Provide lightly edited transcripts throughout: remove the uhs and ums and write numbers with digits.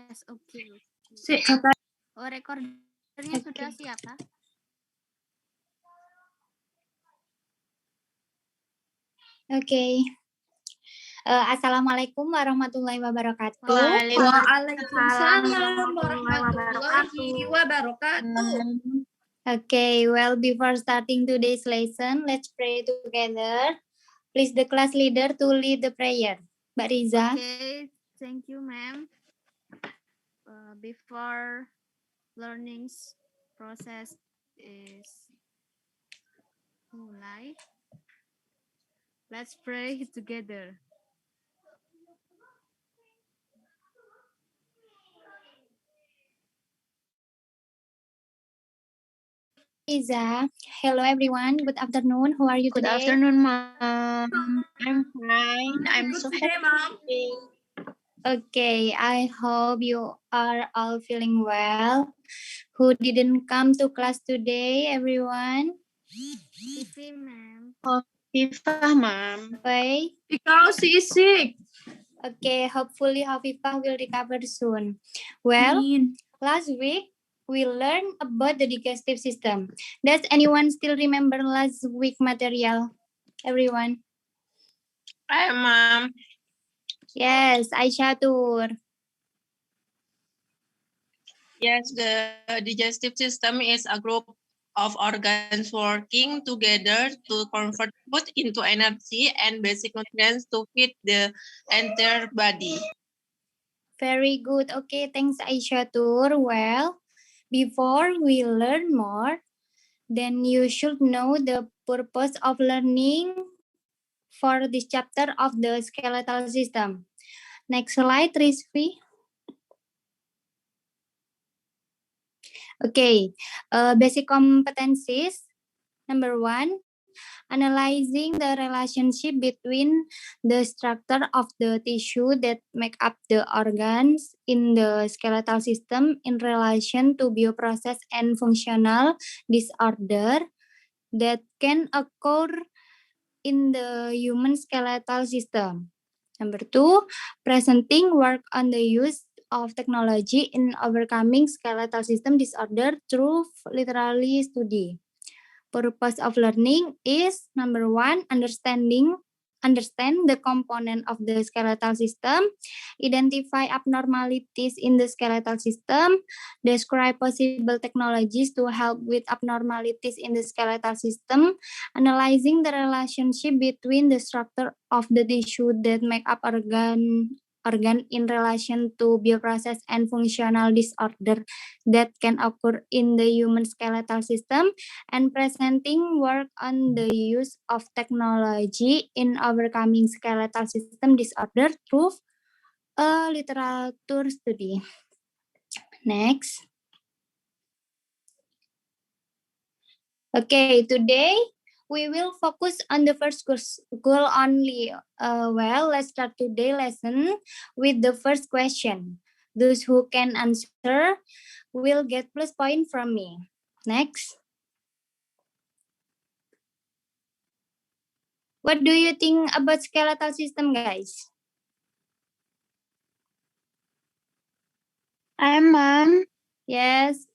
Yes, oke. Kata Oh, recordernya sudah siap, Pak? Oke. Assalamualaikum warahmatullahi wabarakatuh. Waalaikumsalam warahmatullahi wabarakatuh. Okay, well, before starting today's lesson, let's pray together. Please the class leader to lead the prayer. Mbak Riza. Okay, thank you, ma'am. Before learning process is mulai, let's pray together. Riza. Hello, everyone. Good afternoon. How are you Good today? afternoon, Mom. I'm fine. I'm so Today, happy. Mom. Okay, I hope you are all feeling well. Who didn't come to class today, everyone? Vivi, ma'am. Viva, Mom. Why? Because she is sick. Okay, hopefully Hafifah will recover soon. Well, last week we learned about the digestive system. Does anyone still remember last week material? Everyone? Hi, Mom. Yes, Aisyah Tur. Yes, the digestive system is a group of organs working together to convert food into energy and basic nutrients to feed the entire body. Very good. Okay, thanks Aisyah Tur. Well, before we learn more, then you should know the purpose of learning for this chapter of the skeletal system. Next slide, Rizvi. Okay, basic competencies. Number 1, analyzing the relationship between the structure of the tissue that make up the organs in the skeletal system in relation to bioprocess and functional disorder that can occur in the human skeletal system. Number 2, presenting work on the use of technology in overcoming skeletal system disorder through literary study. Purpose of learning is number 1, understand the component of the skeletal system, identify abnormalities in the skeletal system, describe possible technologies to help with abnormalities in the skeletal system, analyzing the relationship between the structure of the tissue that make up organ in relation to bioprocess and functional disorder that can occur in the human skeletal system, and presenting work on the use of technology in overcoming skeletal system disorder through a literature study. Next. Okay, today we will focus on the first goal only. Well, let's start today's lesson with the first question. Those who can answer will get plus point from me. Next. What do you think about skeletal system, guys? Hi, Mom. Yes.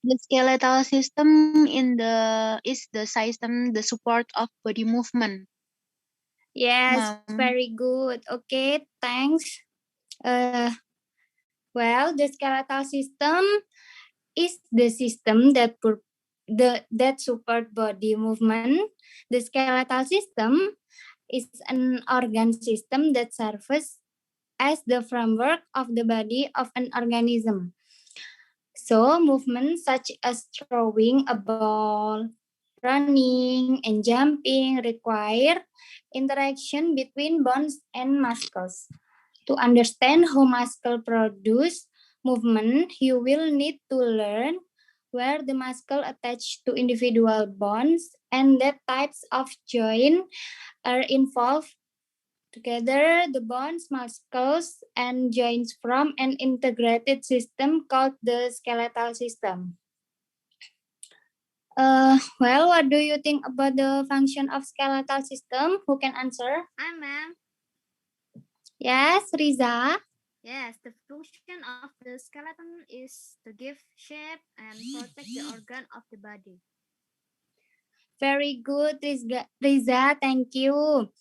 The skeletal system is the system, the support of body movement. Yes, Mom. very good. Okay, thanks. Well, the skeletal system is the system that support body movement. The skeletal system is an organ system that serves as the framework of the body of an organism. So, movements such as throwing a ball, running, and jumping require interaction between bones and muscles. To understand how muscle produce movement, you will need to learn where the muscle attached to individual bones and the types of joint are involved. Together, the bones, muscles, and joints form an integrated system called the skeletal system. Well, what do you think about the function of skeletal system? Who can answer? Hi, ma'am. Yes, Riza. Yes, the function of the skeleton is to give shape and protect the organ of the body. Very good, Riza. Thank you.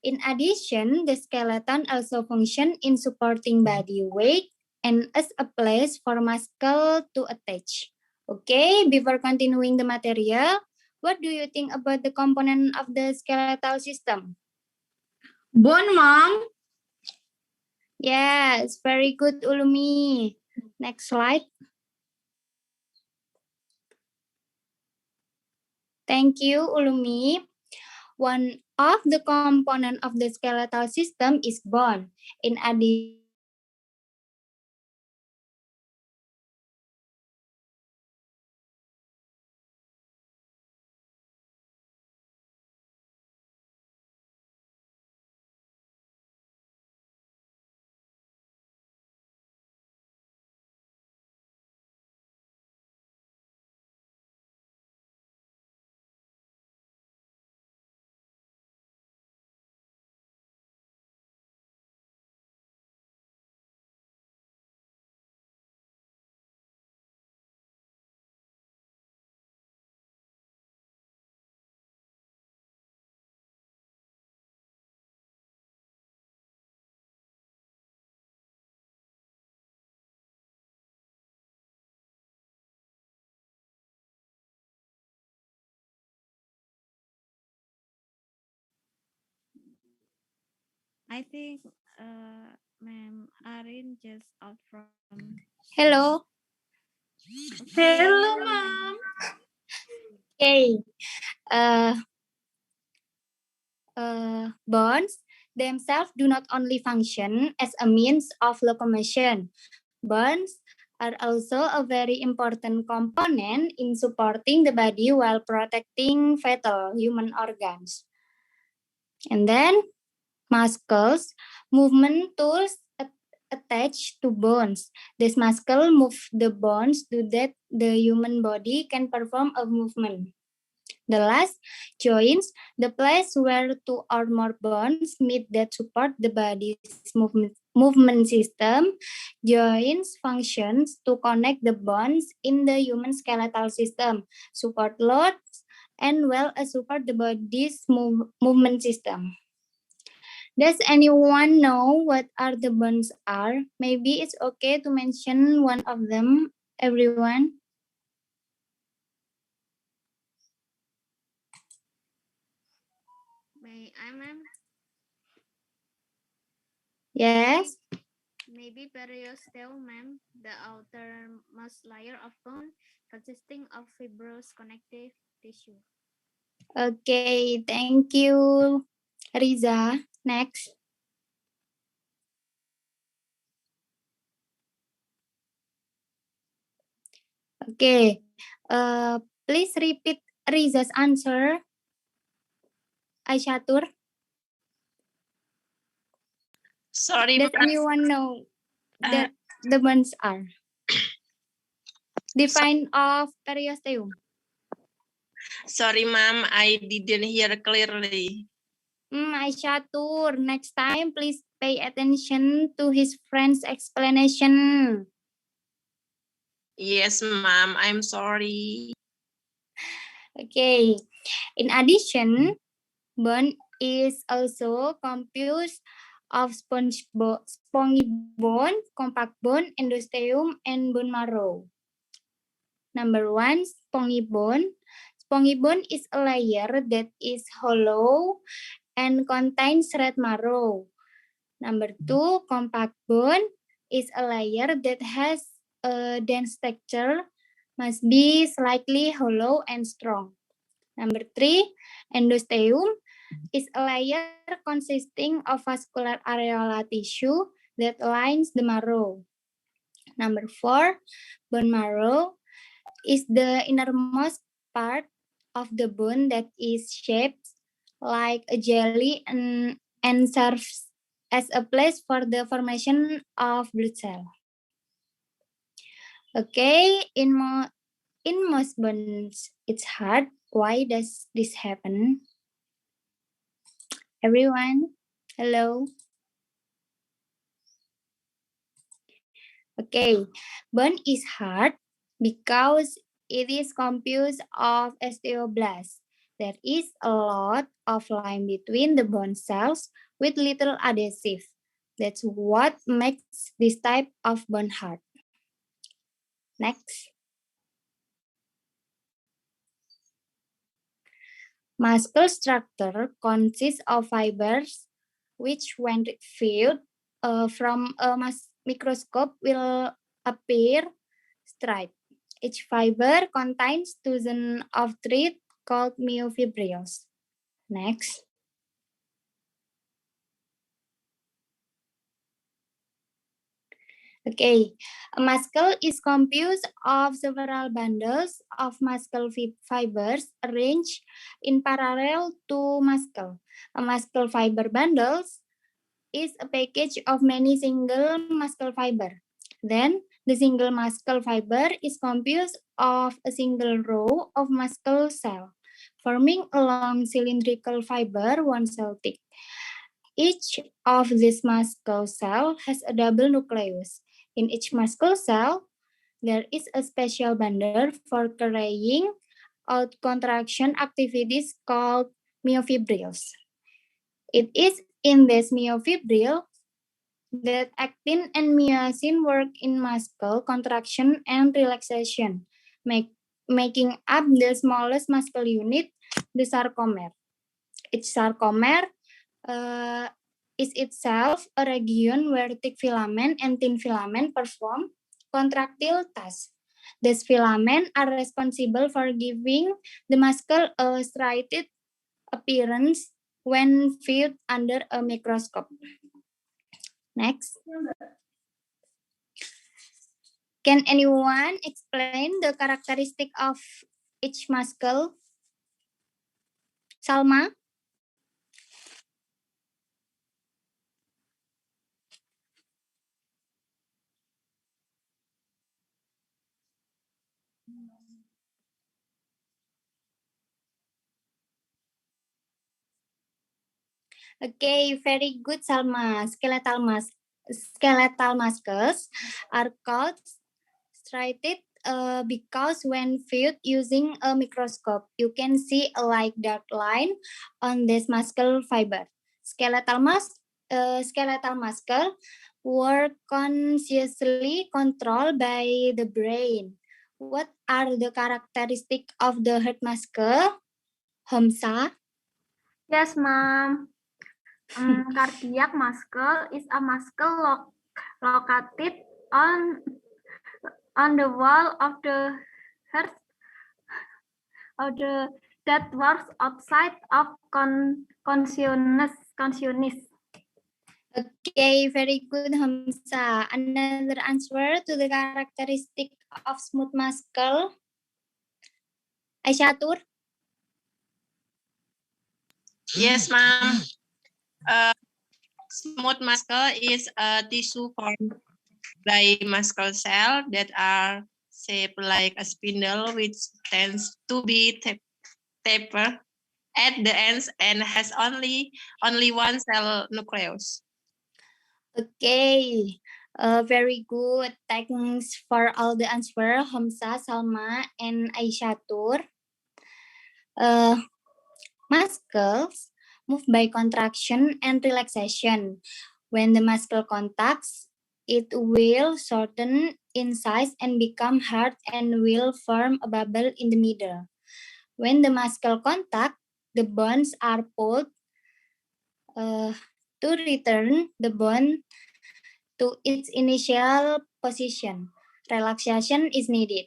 In addition, the skeleton also function in supporting body weight and as a place for muscle to attach. Okay, before continuing the material, what do you think about the component of the skeletal system? Bone, Mom. Yes, very good, Ulumi. Next slide. Thank you, Ulumi. One of the component of the skeletal system is bone. In addition, I think Ma'am Arin just out from. hello. Hello, Mom. Okay. Bones themselves do not only function as a means of locomotion. Bones are also a very important component in supporting the body while protecting vital human organs. And then muscles, movement tools attached to bones. This muscle move the bones so that the human body can perform a movement. The last, joints, the place where two or more bones meet that support the body's movement system. Joints functions to connect the bones in the human skeletal system, support loads, and well as support the body's movement system. Does anyone know what are the bones are? Maybe it's okay to mention one of them, everyone. May I, ma'am? Yes. Maybe periosteum, ma'am, the outermost layer of bone consisting of fibrous connective tissue. Okay, thank you, Riza. Next. Okay, please repeat Riza's answer. Aishatur, Sorry, does Ma'am. anyone know that the bones are? Define of periosteum. Sorry, Ma'am. I didn't hear clearly. Aishatur, next time please pay attention to his friend's explanation. Yes, Ma'am. I'm sorry. Okay, in addition, bone is also composed of spongy bone, compact bone, endosteum, and bone marrow. Number one, spongy bone. Spongy bone is a layer that is hollow and contains red marrow. Number two, compact bone is a layer that has a dense texture, must be slightly hollow and strong. Number three, endosteum is a layer consisting of vascular areola tissue that lines the marrow. Number four, bone marrow is the innermost part of the bone that is shaped like a jelly and serves as a place for the formation of blood cell. Okay, in most bones, it's hard. Why does this happen? Everyone, hello. Okay, bone is hard because it is composed of osteoblasts. There is a lot of line between the bone cells with little adhesive. That's what makes this type of bone hard. Next. Muscle structure consists of fibers which, when viewed from a microscope, will appear striped. Each fiber contains dozens of threads called myofibrils. Next. Okay, a muscle is composed of several bundles of muscle fibers arranged in parallel to muscle. A muscle fiber bundles is a package of many single muscle fiber. Then the single muscle fiber is composed of a single row of muscle cell, forming a long cylindrical fiber 1 cell thick. Each of these muscle cells has a double nucleus. In each muscle cell, there is a special bundle for carrying out contraction activities called myofibrils. It is in this myofibril that actin and myosin work in muscle contraction and relaxation, making up the smallest muscle unit, the sarcomere. Each sarcomere is itself a region where thick filament and thin filament perform contractile tasks. These filaments are responsible for giving the muscle a striated appearance when viewed under a microscope. Next. Can anyone explain the characteristic of each muscle? Salma? Okay, very good, Salma. Skeletal muscles are called striated because when viewed using a microscope, you can see a light dark line on this muscle fiber. Skeletal muscle were consciously controlled by the brain. What are the characteristics of the heart muscle? Hamsa? Yes, ma'am. Cardiac muscle is a muscle located on the wall of the heart that works outside of consciousness. Okay, very good, Hamsa. Another answer to the characteristic of smooth muscle. Aisyatur? Yes, ma'am. Smooth muscle is a tissue formed by muscle cells that are shaped like a spindle, which tends to be tapered at the ends and has only one cell nucleus. Okay, very good. Thanks for all the answer, Hamsa, Salma, and Aisyatur. Muscles move by contraction and relaxation. When the muscle contacts, it will shorten in size and become hard and will form a bubble in the middle. When the muscle contact, the bones are pulled to return the bone to its initial position. Relaxation is needed,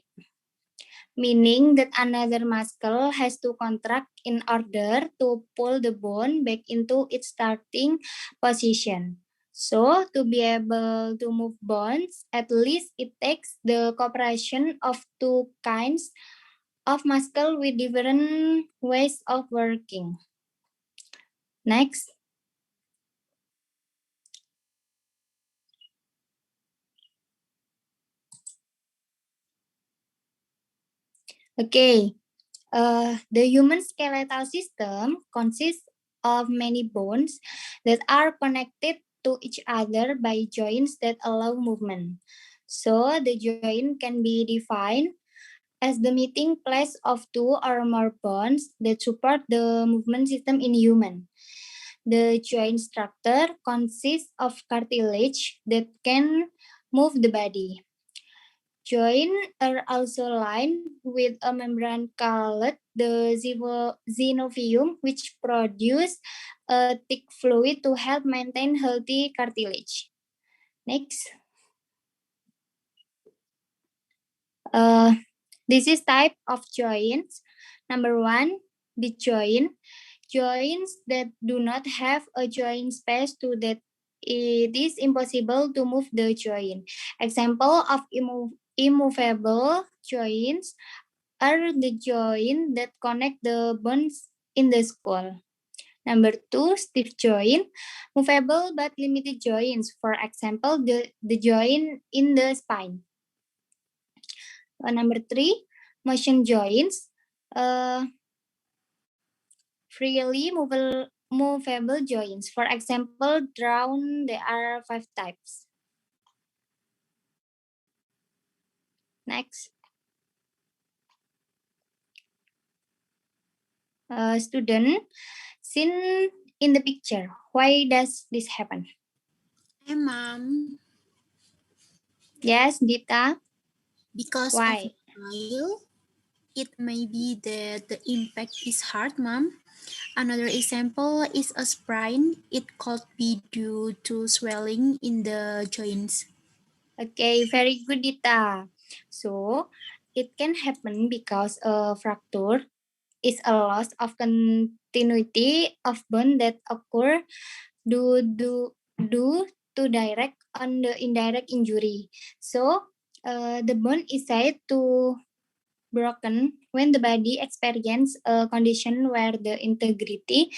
meaning that another muscle has to contract in order to pull the bone back into its starting position. So, to be able to move bones, at least it takes the cooperation of two kinds of muscle with different ways of working. Next. Okay. The human skeletal system consists of many bones that are connected to each other by joints that allow movement. So the joint can be defined as the meeting place of two or more bones that support the movement system in human. The joint structure consists of cartilage that can move the body. Joints are also lined with a membrane called the synovium, which produce a thick fluid to help maintain healthy cartilage. Next. This is type of joints. Number 1, the joint. Joints that do not have a joint space to that it is impossible to move the joint. Example of immovable joints are the joints that connect the bones in the skull. Number 2, stiff joint, movable but limited joints. For example, the joint in the spine. Number 3, motion joints, freely movable joints. For example, drawn, there are 5 types. Next. Student, seen in the picture, why does this happen? Hey, Mom. Yes, Dita. Because Why? of while, it may be that the impact is hard, Mom. Another example is a sprain. It could be due to swelling in the joints. Okay, very good, Dita. So, it can happen because a fracture is a loss of continuity of bone that occur due to direct on the indirect injury. So, the bone is said to broken when the body experiences a condition where the integrity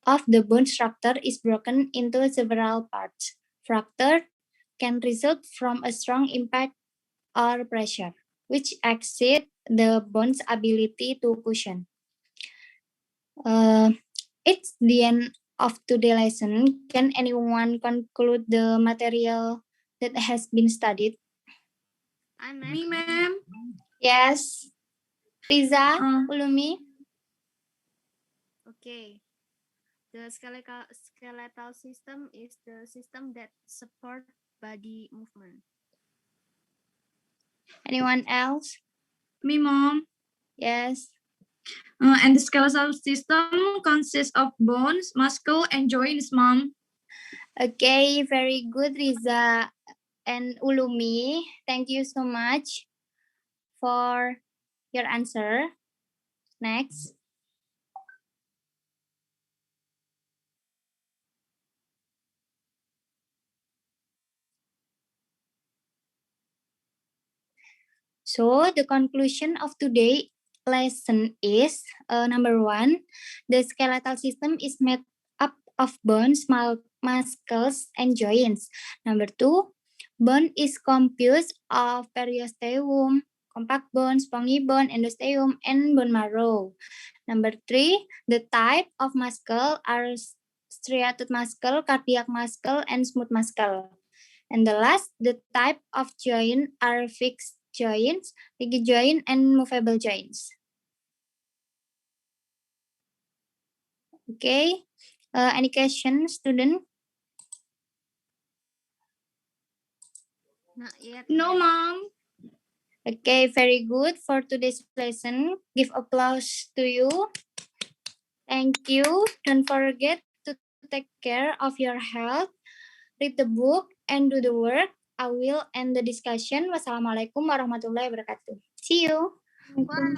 of the bone structure is broken into several parts. Fracture can result from a strong impact or pressure, which exceed the bone's ability to cushion. It's the end of today's lesson. Can anyone conclude the material that has been studied? Me, ma'am. Yes. Riza, Uh, Ulumi? Okay. The skeletal system is the system that support body movement. Anyone else? Me, mom. Yes. And the skeletal system consists of bones, muscle, and joints, mom. Okay, very good, Riza and Ulumi. Thank you so much for your answer. Next. So the conclusion of today's lesson is number 1, the skeletal system is made up of bones, muscles, and joints. Number 2, bone is composed of periosteum, compact bone, spongy bone, endosteum, and bone marrow. Number 3, the type of muscle are striated muscle, cardiac muscle, and smooth muscle. And the last, the type of joint are fixed joints, rigid joint, and movable joints. Okay. Any questions, student? Not yet. No, ma'am. mom. Okay, very good for today's lesson. Give applause to you. Thank you. Don't forget to take care of your health. Read the book and do the work. I will end the discussion. Wassalamualaikum warahmatullahi wabarakatuh. See you. Bye.